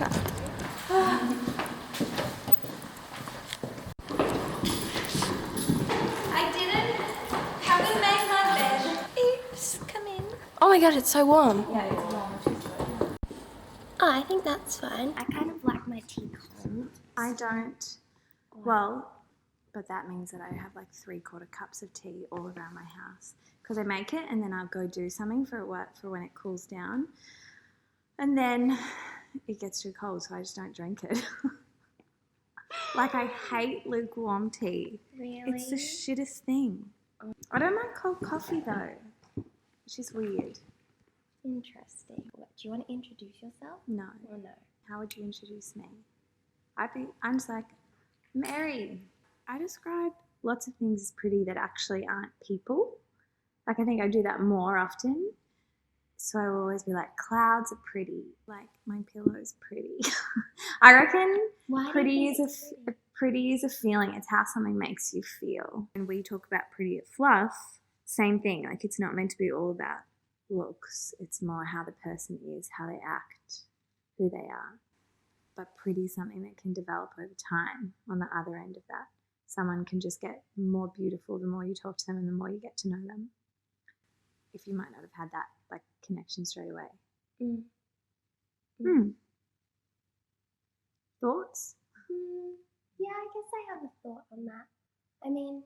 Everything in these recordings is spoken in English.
try. Haven't made my bed. Oops, come in. Oh my god, it's so warm. Yeah, it's warm. Oh, I think that's fine. I kind of like my tea cold. I don't. Well, but that means that I have like 3/4 cups of tea all around my house because I make it and then I'll go do something for when it cools down, and then it gets too cold, so I just don't drink it. Like I hate lukewarm tea. Really? It's the shittest thing. I don't mind cold coffee though, which is weird. Interesting. What, do you want to introduce yourself? No. Or no? How would you introduce me? I'm just like, Mary. I describe lots of things as pretty that actually aren't people. Like I think I do that more often. So I will always be like, clouds are pretty. Like my pillow's pretty. I reckon pretty is a feeling. It's how something makes you feel. And we talk about pretty at Fluff, same thing. Like it's not meant to be all about looks. It's more how the person is, how they act, who they are. But pretty is something that can develop over time on the other end of that. Someone can just get more beautiful the more you talk to them and the more you get to know them. If you might not have had that like connection straight away. Thoughts? Yeah, I guess I have a thought on that. I mean,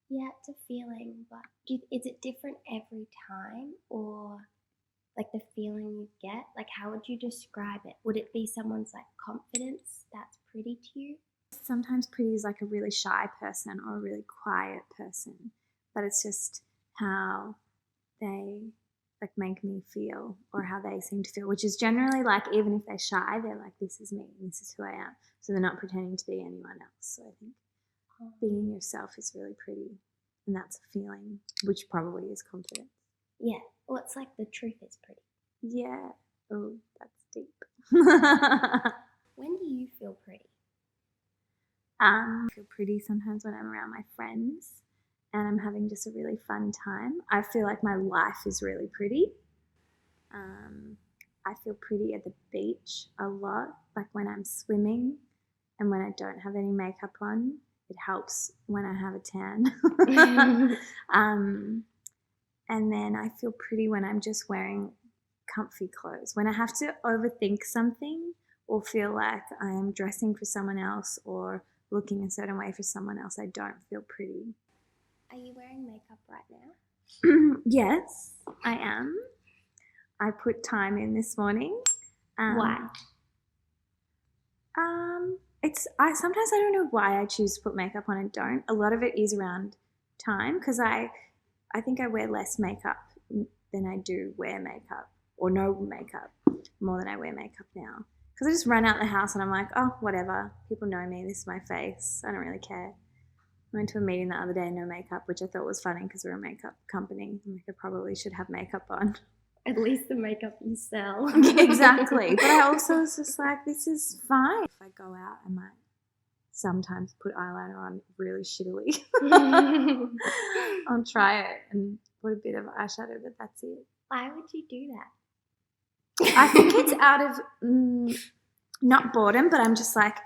yeah, it's a feeling, but is it different every time, or like the feeling you get? Like, how would you describe it? Would it be someone's like confidence that's pretty to you? Sometimes pretty is like a really shy person or a really quiet person, but it's just how they like make me feel or how they seem to feel, which is generally like even if they're shy, they're like, this is me, this is who I am. So they're not pretending to be anyone else. So I think being yourself is really pretty, and that's a feeling, which probably is confidence. Yeah, well, it's like the truth is pretty. Yeah. Oh, that's deep. When do you feel pretty? I feel pretty sometimes when I'm around my friends and I'm having just a really fun time. I feel like my life is really pretty. I feel pretty at the beach a lot, like when I'm swimming and when I don't have any makeup on. It helps when I have a tan. And then I feel pretty when I'm just wearing comfy clothes. When I have to overthink something or feel like I'm dressing for someone else or looking a certain way for someone else, I don't feel pretty. Are you wearing makeup right now? Yes, I am. I put time in this morning. Why? Sometimes I don't know why I choose to put makeup on and don't. A lot of it is around time because I think I wear less makeup than I do wear makeup, or no makeup more than I wear makeup now. Because I just run out the house and I'm like, oh, whatever. People know me. This is my face. I don't really care. I went to a meeting the other day, no makeup, which I thought was funny because we're a makeup company. I'm like, I probably should have makeup on. At least the makeup you sell. Exactly. But I also was just like, this is fine. If I go out, I might sometimes put eyeliner on really shittily. I'll try it and put a bit of eyeshadow, but that's it. Why would you do that? I think it's out of not boredom, but I'm just like,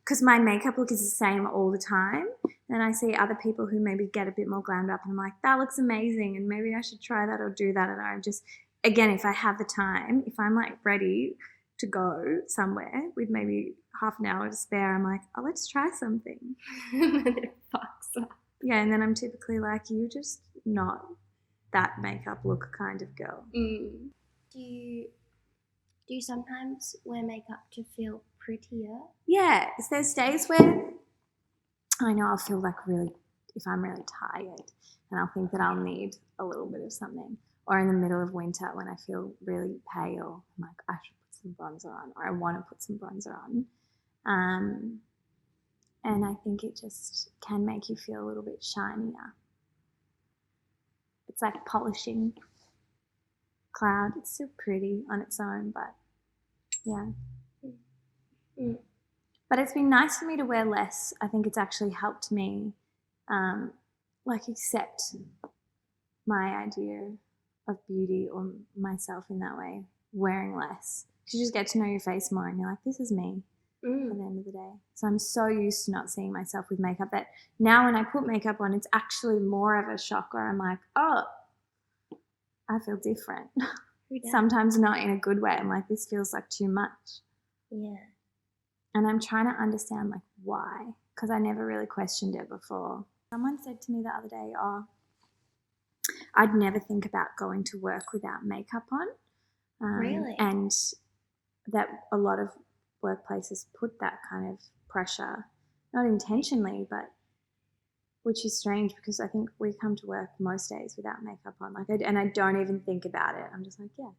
because my makeup look is the same all the time. And I see other people who maybe get a bit more glammed up and I'm like, that looks amazing and maybe I should try that or do that. And I just, again, if I have the time, if I'm like ready to go somewhere with maybe half an hour to spare, I'm like, oh, let's try something. And then it fucks up. Yeah, and then I'm typically like, you're just not that makeup look kind of girl. Do you sometimes wear makeup to feel prettier? Yeah, there's days where I know I'll feel like really, if I'm really tired and I'll think that I'll need a little bit of something. Or in the middle of winter when I feel really pale, I'm like, I should put some bronzer on, or I want to put some bronzer on. And I think it just can make you feel a little bit shinier. It's like polishing cloud. It's still pretty on its own, but yeah. But it's been nice for me to wear less. I think it's actually helped me accept my idea of beauty or myself in that way, wearing less, you just get to know your face more and you're like, this is me at the end of the day. So I'm so used to not seeing myself with makeup that now when I put makeup on, it's actually more of a shock where I'm like, oh, I feel different. Sometimes not in a good way. I'm like, this feels like too much. Yeah. And I'm trying to understand like why, because I never really questioned it before. Someone said to me the other day, oh, I'd never think about going to work without makeup on. Really? And that a lot of workplaces put that kind of pressure, not intentionally, but which is strange because I think we come to work most days without makeup on. And I don't even think about it. I'm just like, yeah.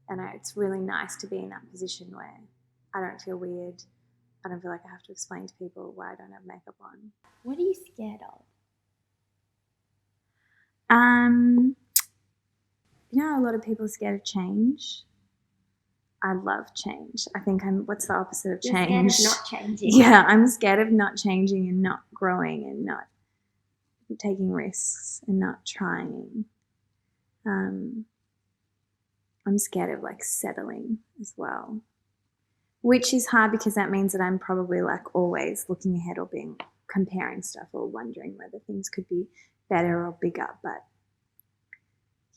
And it's really nice to be in that position where I don't feel weird. I don't feel like I have to explain to people why I don't have makeup on. What are you scared of? A lot of people are scared of change. I love change. I think what's the opposite of change? You're scared of not changing. Yeah, I'm scared of not changing and not growing and not taking risks and not trying. I'm scared of like settling as well, which is hard because that means that I'm probably like always looking ahead or comparing stuff or wondering whether things could be better or bigger. But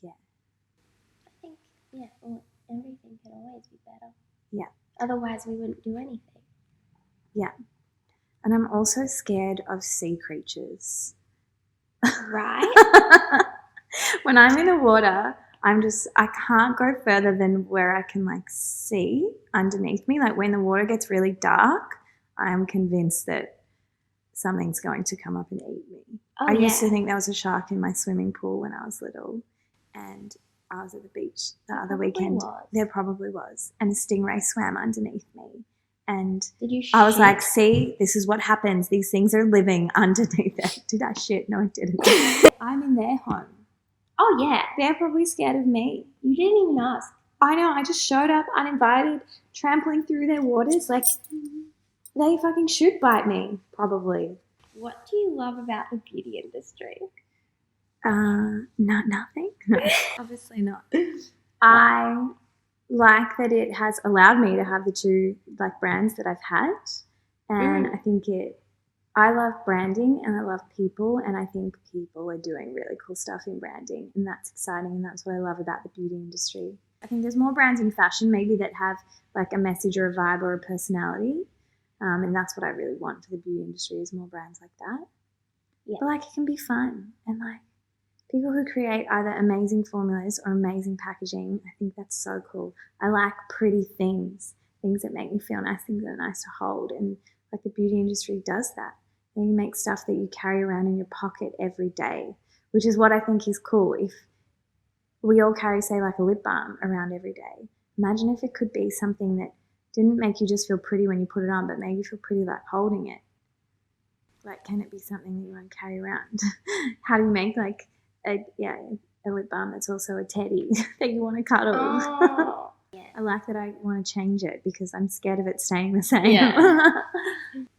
yeah. I think, well, everything can always be better. Yeah. Otherwise we wouldn't do anything. Yeah. And I'm also scared of sea creatures. Right? When I'm in the water, I can't go further than where I can like see underneath me. Like when the water gets really dark, I'm convinced that something's going to come up and eat me. I used to think there was a shark in my swimming pool when I was little, and I was at the beach the other weekend. There probably was. And a stingray swam underneath me. And I was like, see, this is what happens. These things are living underneath it. Did I shit? No, I didn't. I'm in their home. Oh, yeah. They're probably scared of me. You didn't even ask. I know. I just showed up uninvited, trampling through their waters. Like, they fucking should bite me, probably. What do you love about the beauty industry? Nothing. No, obviously not. I like that it has allowed me to have the two like brands that I've had, and I think I love branding and I love people, and I think people are doing really cool stuff in branding, and that's exciting, and that's what I love about the beauty industry. I think there's more brands in fashion maybe that have like a message or a vibe or a personality, and that's what I really want for the beauty industry is more brands like that. Yeah. But like it can be fun, and like people who create either amazing formulas or amazing packaging, I think that's so cool. I like pretty things that make me feel nice, things that are nice to hold. And like the beauty industry does that. And you make stuff that you carry around in your pocket every day, which is what I think is cool. If we all carry, say, like a lip balm around every day, imagine if it could be something that didn't make you just feel pretty when you put it on, but made you feel pretty like holding it. Like, can it be something that you want to carry around? How do you make like a lip balm that's also a teddy that you want to cuddle? Oh, yeah. I like that I want to change it because I'm scared of it staying the same. Yeah.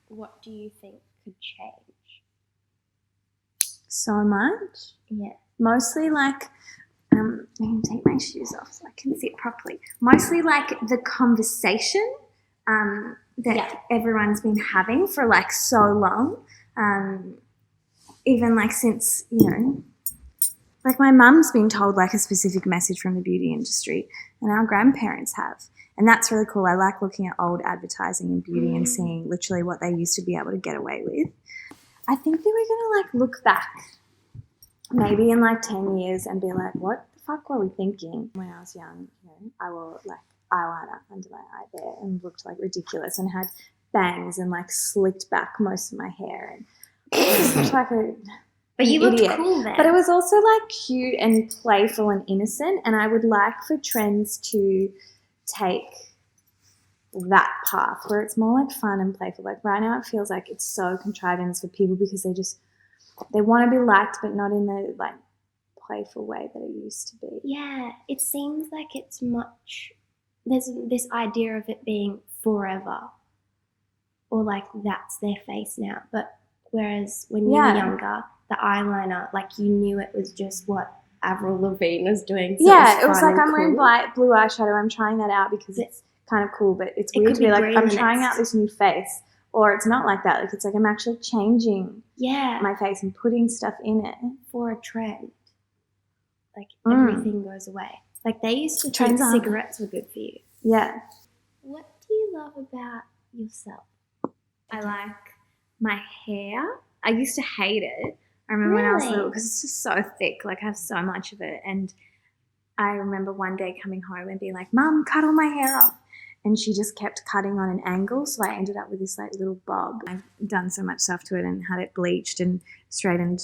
What do you think could change? So much. Yeah. Mostly like, I can take my shoes off so I can sit properly. Mostly like the conversation that everyone's been having for like so long. Even like since, like my mum's been told like a specific message from the beauty industry, and our grandparents have. And that's really cool. I like looking at old advertising in beauty and seeing literally what they used to be able to get away with. I think that we're going to like look back maybe in like 10 years and be like, what the fuck were we thinking? When I was young, I wore like eyeliner under my eye there and looked like ridiculous and had bangs and like slicked back most of my hair, and I just looked like a But you looked idiot. cool then. But it was also like cute and playful and innocent, and I would like for trends to take that path where it's more like fun and playful. Like right now it feels like it's so contrived and it's for people because they want to be liked but not in the like playful way that it used to be. Yeah, it seems like it's there's this idea of it being forever, or like that's their face now. But whereas when you were younger, the eyeliner, like you knew it was just what Avril Lavigne was doing. So it was like I'm wearing blue eyeshadow. I'm trying that out because it's kind of cool, but it's It weird could to be be like, green I'm the trying next- out this new face. Or it's not like that. Like, it's like I'm actually changing Yeah. my face and putting stuff in it. For a trend. Like, everything goes away. Like, they used to think Trends aren't- cigarettes were good for you. Yeah. What do you love about yourself? I like my hair. I used to hate it. I remember when I was Really? little because it's just so thick. Like, I have so much of it. And I remember one day coming home and being like, Mum, cut all my hair off. And she just kept cutting on an angle, so I ended up with this like little bob. I've done so much stuff to it and had it bleached and straightened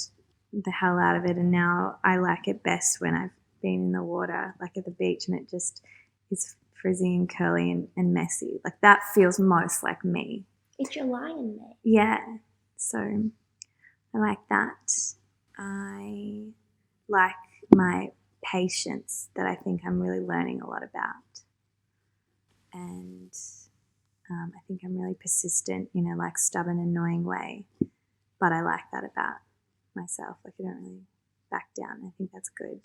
the hell out of it, and now I like it best when I've been in the water, like at the beach, and it just is frizzy and curly and messy. Like, that feels most like me. It's your lion mate. Yeah, so I like that. I like my patience that I think I'm really learning a lot about. And I think I'm really persistent in a like stubborn, annoying way. But I like that about myself. Like, I don't really back down. I think that's good.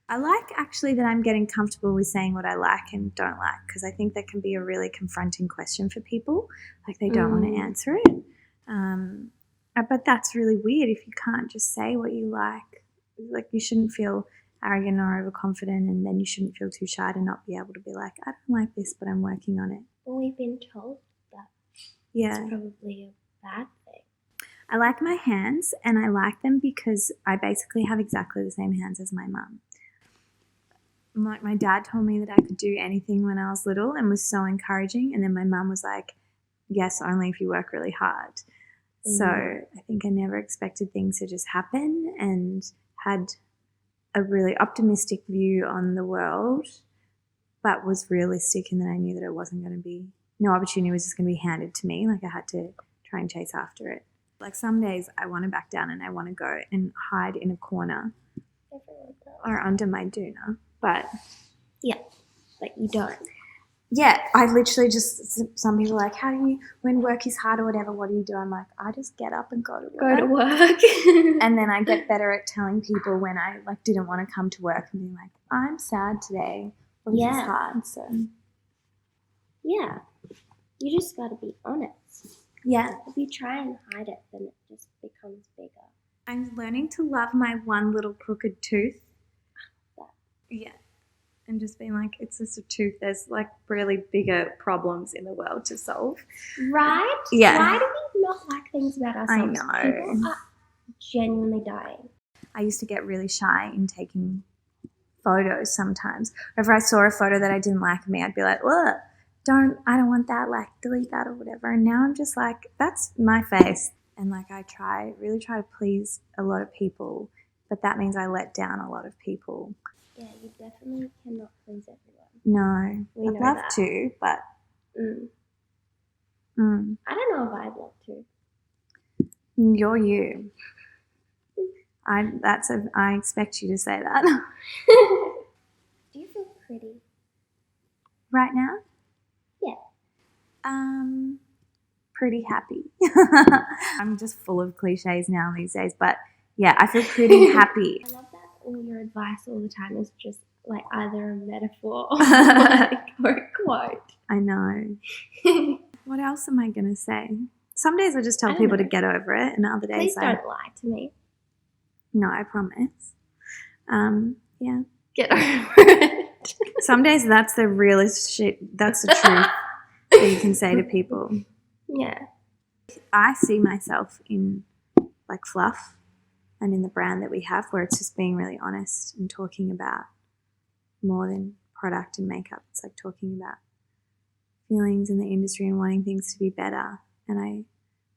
I like actually that I'm getting comfortable with saying what I like and don't like, because I think that can be a really confronting question for people. Like, they don't want to answer it. But that's really weird if you can't just say what you like. Like, you shouldn't feel arrogant or overconfident, and then you shouldn't feel too shy to not be able to be like, I don't like this, but I'm working on it. Well, we've been told that Yeah. it's probably a bad thing. I like my hands, and I like them because I basically have exactly the same hands as my mum. My dad told me that I could do anything when I was little and was so encouraging, and then my mum was like, yes, only if you work really hard. So I think I never expected things to just happen, and had a really optimistic view on the world, but was realistic in that I knew that it wasn't going to be, no opportunity was just going to be handed to me. Like, I had to try and chase after it. Like, some days I want to back down and I want to go and hide in a corner or under my doona. But yeah, but you don't. Yeah, I literally just, some people are like, how do you, when work is hard or whatever, what do you do? I'm like, I just get up and go to work. Go to work. And then I get better at telling people when I like didn't want to come to work and being like, I'm sad today. Or this is hard. So yeah, you just got to be honest. Yeah. If you try and hide it, then it just becomes bigger. I'm learning to love my one little crooked tooth. Yeah. And just being like, it's just a tooth. There's like really bigger problems in the world to solve. Right? Yeah. Why do we not like things about ourselves? I know. People are genuinely dying. I used to get really shy in taking photos sometimes. Whenever I saw a photo that I didn't like of me, I'd be like, well, I don't want that, like delete that or whatever. And now I'm just like, that's my face. And like, I really try to please a lot of people, but that means I let down a lot of people. Yeah, you definitely cannot please everyone. No, I'd love to, but I don't know if I'd love to. You're you. I expect you to say that. Do you feel pretty right now? Yeah. Pretty happy. I'm just full of cliches now these days, but yeah, I feel pretty happy. I love that all your advice all the time is just like either a metaphor or a quote. I know. What else am I going to say? Some days I just tell people to get over it, and other days Please don't lie to me. No, I promise. Yeah. Get over it. Some days that's the realest shit. That's the truth that you can say to people. Yeah. I see myself in like Fluff and in the brand that we have, where it's just being really honest and talking about more than product and makeup. It's like talking about feelings in the industry and wanting things to be better. And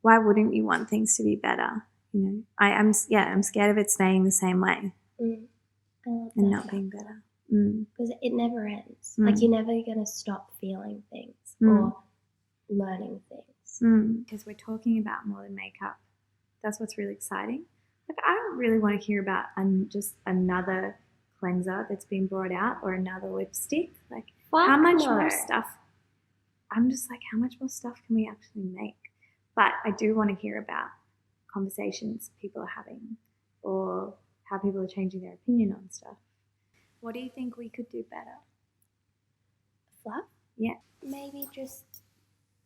why wouldn't you want things to be better? You know, I'm scared of it staying the same way I love and that not being better. Because it never ends. Like, you're never going to stop feeling things or learning things. Because we're talking about more than makeup. That's what's really exciting. Like, I don't really want to hear about just another cleanser that's been brought out or another lipstick. Like, how much more stuff? I'm just like, how much more stuff can we actually make? But I do want to hear about conversations people are having or how people are changing their opinion on stuff. What do you think we could do better? Fluff? Yeah. Maybe just,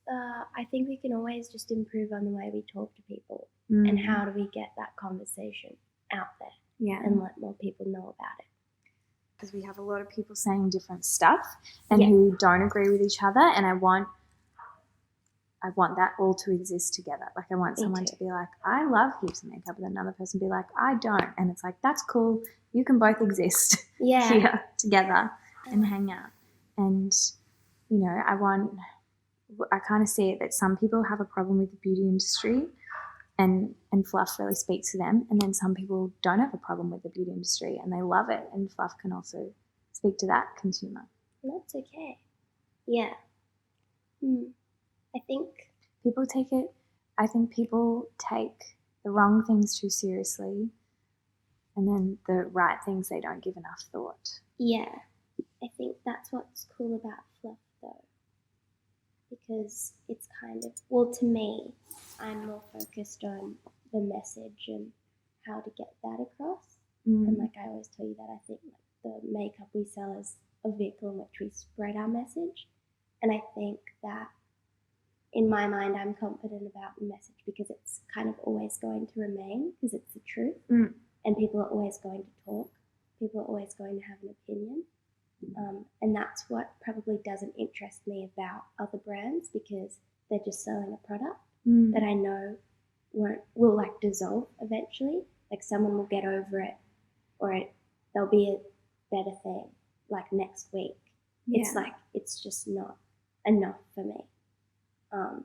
I think we can always just improve on the way we talk to people and how do we get that conversation out there and let more people know about it. Because we have a lot of people saying different stuff and who don't agree with each other, and I want that all to exist together. Like I want someone to be like, I love heaps of makeup, and another person be like, I don't. And it's like, that's cool. You can both exist here together and hang out. And, you know, I kind of see it that some people have a problem with the beauty industry and Fluff really speaks to them. And then some people don't have a problem with the beauty industry and they love it. And Fluff can also speak to that consumer. That's okay. Yeah. I think people take the wrong things too seriously, and then the right things they don't give enough thought. Yeah. I think that's what's cool about Fluff though. Because it's kind of, well, to me, I'm more focused on the message and how to get that across. And like I always tell you that I think like the makeup we sell is a vehicle in which we spread our message. And I think that in my mind, I'm confident about the message because it's kind of always going to remain because it's the truth. And people are always going to talk. People are always going to have an opinion. And that's what probably doesn't interest me about other brands because they're just selling a product that I know will like dissolve eventually. Like someone will get over it or there'll be a better thing like next week. It's like, it's just not enough for me. And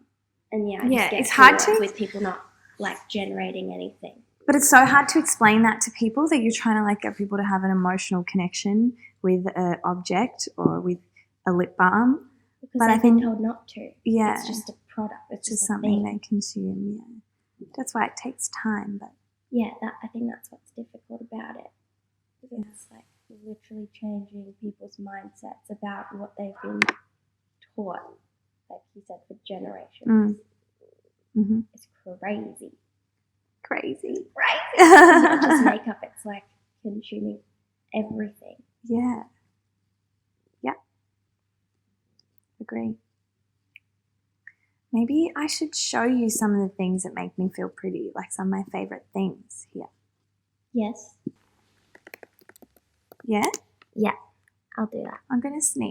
I just get it's hard to with people not like generating anything. But it's so hard to explain that to people that you're trying to like get people to have an emotional connection with an object or with a lip balm. Because they've been told not to. Yeah. It's just a product. It's just something they consume, That's why it takes time. But I think that's what's difficult about it. Because it's like literally changing people's mindsets about what they've been taught, like you said, for generations. It's crazy. Crazy. It's not just makeup, it's like consuming everything. Yeah. Agree. Maybe I should show you some of the things that make me feel pretty, like some of my favorite things here. Yes. Yeah? Yeah, I'll do that. I'm going to sneeze.